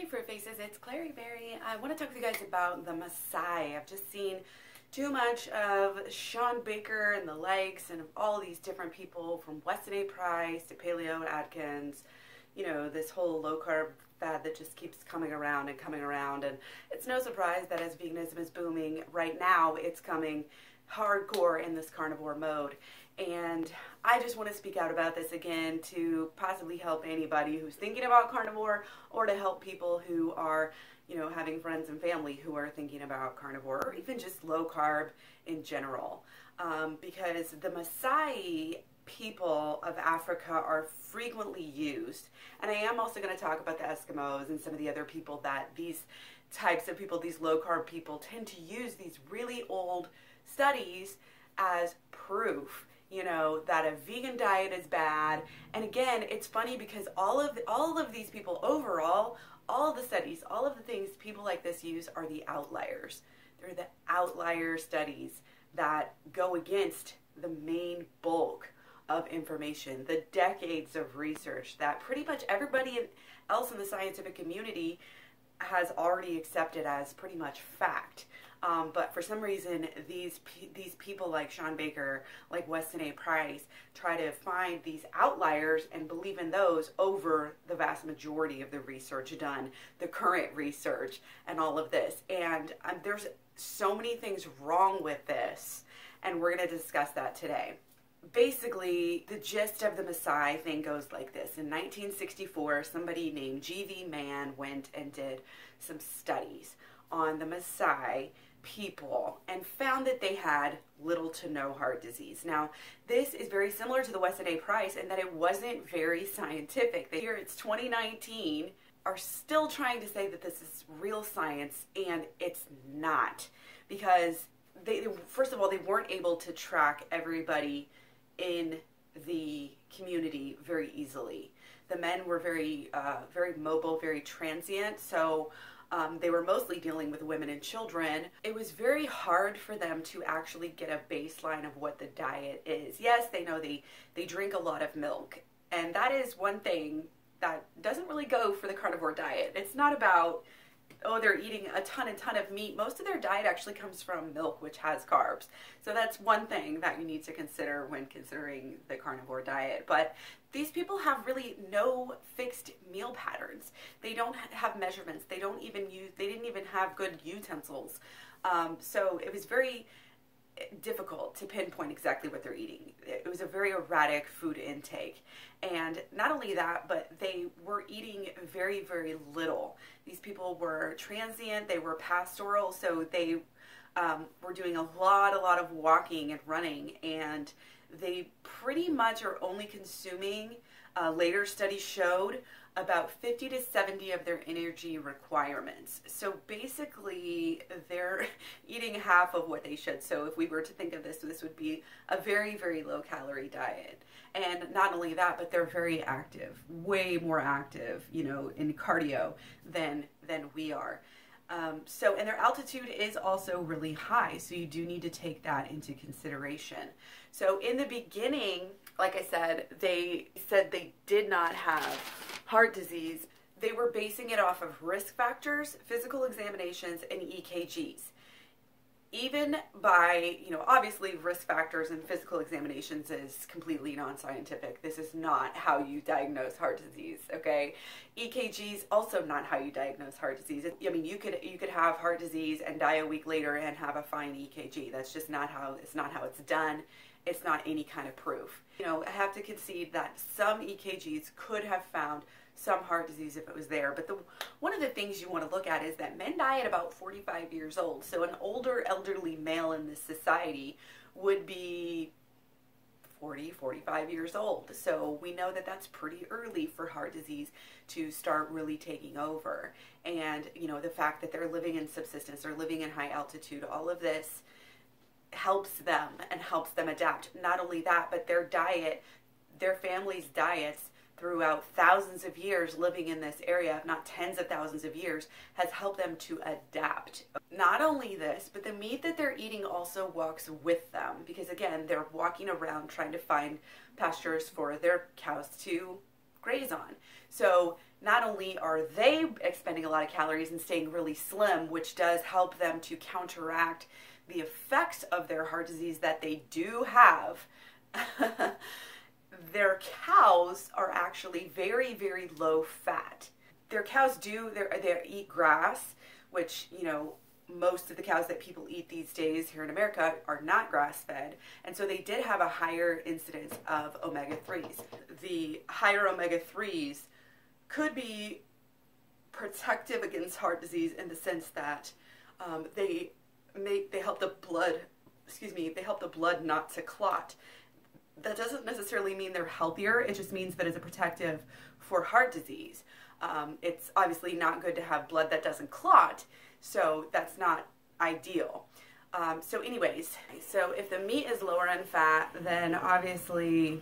Fruit Faces, it's Klaireeberry. I want to talk to you guys about the Maasai. I've just seen too much of Sean Baker and the likes and all these different people from Weston A. Price to Paleo Atkins, you know, this whole low carb fad that just keeps coming around and coming around. And it's no surprise that as veganism is booming right now, it's coming hardcore in this carnivore mode. And I just want to speak out about this again to possibly help anybody who's thinking about carnivore, or to help people who are, you know, having friends and family who are thinking about carnivore, or even just low carb in general. Because the Maasai people of Africa are frequently used. And I am also going to talk about the Eskimos and some of the other people that these types of people, these low carb people, tend to use these really old studies as proof, you know, that a vegan diet is bad. And again, it's funny because all of these people overall, all of the studies, all of the things people like this use are the outliers. They're the outlier studies that go against the main bulk of information, the decades of research that pretty much everybody else in the scientific community has already accepted as pretty much fact. But for some reason, these people like Sean Baker, like Weston A. Price, try to find these outliers and believe in those over the vast majority of the research done, the current research, and all of this. And there's so many things wrong with this, and we're going to discuss that today. Basically, the gist of the Maasai thing goes like this. In 1964, somebody named G.V. Mann went and did some studies on the Maasai people and found that they had little to no heart disease. Now, this is very similar to the Weston A. Price in that it wasn't very scientific. Here it's 2019, are still trying to say that this is real science, and it's not, because they first of all, they weren't able to track everybody in the community very easily. The men were very mobile, very transient, so they were mostly dealing with women and children. It was very hard for them to actually get a baseline of what the diet is. Yes, they know they drink a lot of milk, and that is one thing that doesn't really go for the carnivore diet. It's not about, oh, they're eating a ton of meat. Most of their diet actually comes from milk, which has carbs. So that's one thing that you need to consider when considering the carnivore diet. But these people have really no fixed meal patterns. They don't have measurements. They didn't even have good utensils. So it was very difficult to pinpoint exactly what they're eating. It was a very erratic food intake. And not only that, but they were eating very, very little. These people were transient, they were pastoral, so they were doing a lot of walking and running, and they pretty much are only consuming, later studies showed, about 50 to 70 of their energy requirements. So basically, they're eating half of what they should. So if we were to think of this, this would be a very, very low calorie diet. And not only that, but they're very active, way more active, you know, in cardio than we are. And their altitude is also really high, so you do need to take that into consideration. So in the beginning, like I said, they said they did not have heart disease. They were basing it off of risk factors, physical examinations, and EKGs. Even by, you know, obviously risk factors and physical examinations is completely non-scientific. This is not how you diagnose heart disease, okay? EKGs also not how you diagnose heart disease. I mean, you could have heart disease and die a week later and have a fine EKG. That's just not how it's done. It's not any kind of proof. You know, I have to concede that some EKGs could have found some heart disease if it was there. But one of the things you want to look at is that men die at about 45 years old. So an older elderly male in this society would be 40, 45 years old. So we know that that's pretty early for heart disease to start really taking over. And, you know, the fact that they're living in subsistence or living in high altitude, all of this helps them and helps them adapt. Not only that, but their diet, their family's diets throughout thousands of years living in this area, if not tens of thousands of years, has helped them to adapt. Not only this, but the meat that they're eating also walks with them, because again, they're walking around trying to find pastures for their cows to graze on. So not only are they expending a lot of calories and staying really slim, which does help them to counteract the effects of their heart disease that they do have, their cows are actually very, very low fat. Their cows they eat grass, which, you know, most of the cows that people eat these days here in America are not grass-fed, and so they did have a higher incidence of omega-3s. The higher omega-3s could be protective against heart disease in the sense that they help the blood, they help the blood not to clot. That doesn't necessarily mean they're healthier. It just means that it's a protective for heart disease. It's obviously not good to have blood that doesn't clot, so that's not ideal. So anyways, so if the meat is lower in fat, then obviously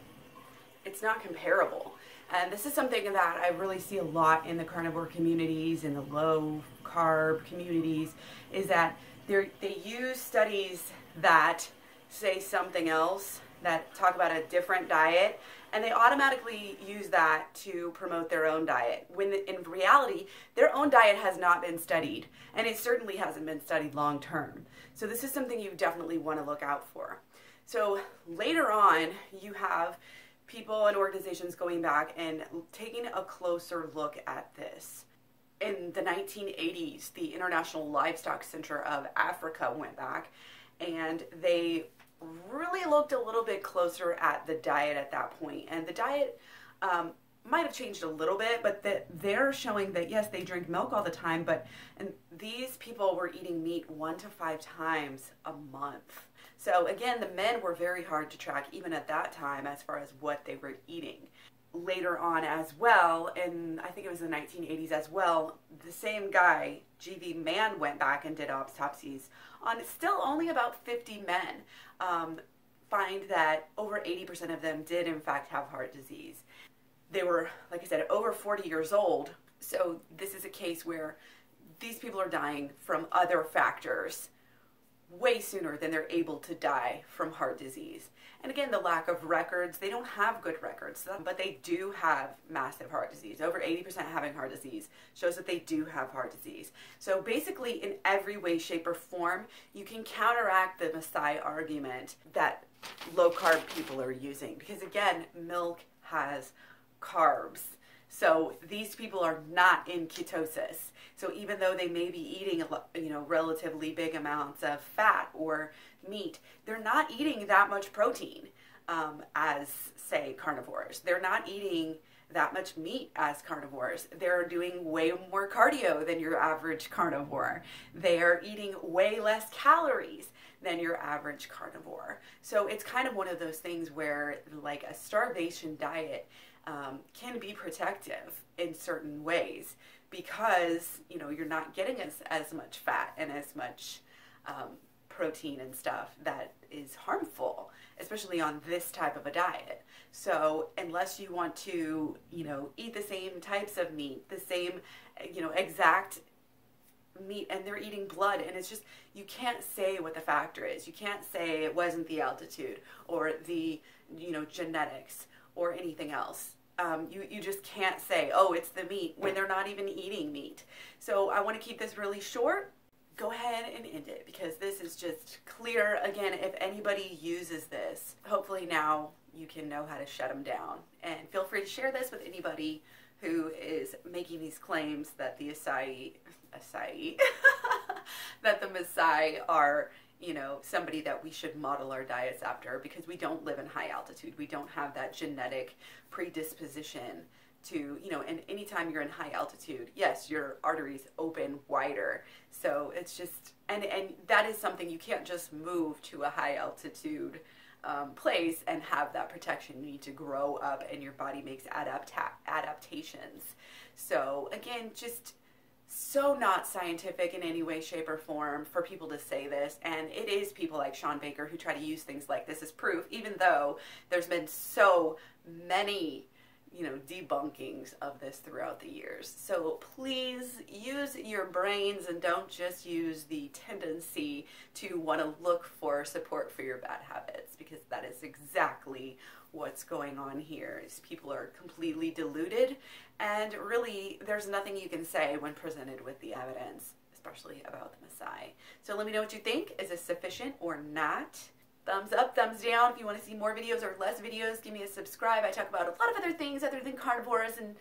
it's not comparable. And this is something that I really see a lot in the carnivore communities, in the low carb communities, is that they use studies that say something else, that talk about a different diet, and they automatically use that to promote their own diet, when in reality, their own diet has not been studied, and it certainly hasn't been studied long term. So this is something you definitely want to look out for. So later on, you have people and organizations going back and taking a closer look at this. In the 1980s, the International Livestock Center of Africa went back, and they really looked a little bit closer at the diet at that point. And the diet might have changed a little bit, but they're showing that, yes, they drink milk all the time, and these people were eating meat 1 to 5 times a month. So again, the men were very hard to track even at that time as far as what they were eating. Later on as well, and I think it was the 1980s as well, the same guy, G.V. Mann, went back and did autopsies on still only about 50 men. Find that over 80% of them did in fact have heart disease. They were, like I said, over 40 years old. So this is a case where these people are dying from other factors way sooner than they're able to die from heart disease. And again, the lack of records, they don't have good records, but they do have massive heart disease. Over 80% having heart disease shows that they do have heart disease. So basically, in every way, shape, or form, you can counteract the Maasai argument that low-carb people are using. Because again, milk has carbs. So these people are not in ketosis. So even though they may be eating, relatively big amounts of fat or meat, they're not eating that much protein as, say, carnivores. They're not eating that much meat as carnivores. They're doing way more cardio than your average carnivore. They are eating way less calories than your average carnivore. So it's kind of one of those things where, like, a starvation diet can be protective in certain ways, because you're not getting as much fat and as much protein and stuff that is harmful, especially on this type of a diet. So unless you want to eat the same types of meat, the same exact meat, and they're eating blood, and it's just, you can't say what the factor is. You can't say it wasn't the altitude or the genetics or anything else. You just can't say, oh, it's the meat, when they're not even eating meat. So I want to keep this really short. Go ahead and end it, because this is just clear. Again, if anybody uses this, hopefully now you can know how to shut them down. And feel free to share this with anybody who is making these claims that the that the Maasai are somebody that we should model our diets after, because we don't live in high altitude. We don't have that genetic predisposition to, and anytime you're in high altitude, yes, your arteries open wider. So it's just, and that is something you can't just move to a high altitude place and have that protection. You need to grow up, and your body makes adaptations. So again, just so not scientific in any way, shape, or form for people to say this. And it is people like Shawn Baker who try to use things like this as proof, even though there's been so many debunkings of this throughout the years. So please use your brains and don't just use the tendency to want to look for support for your bad habits, because that is exactly what's going on here. Is people are completely deluded, and really there's nothing you can say when presented with the evidence, especially about the Maasai. So let me know what you think. Is this sufficient or not? Thumbs up, thumbs down. If you want to see more videos or less videos, give me a subscribe. I talk about a lot of other things other than carnivores, and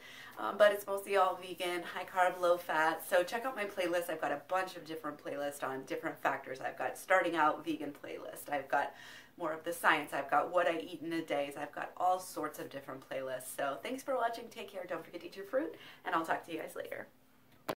but it's mostly all vegan, high carb, low fat. So check out my playlist. I've got a bunch of different playlists on different factors. I've got starting out vegan playlist. I've got more of the science. I've got what I eat in a day. I've got all sorts of different playlists. So thanks for watching. Take care. Don't forget to eat your fruit, and I'll talk to you guys later.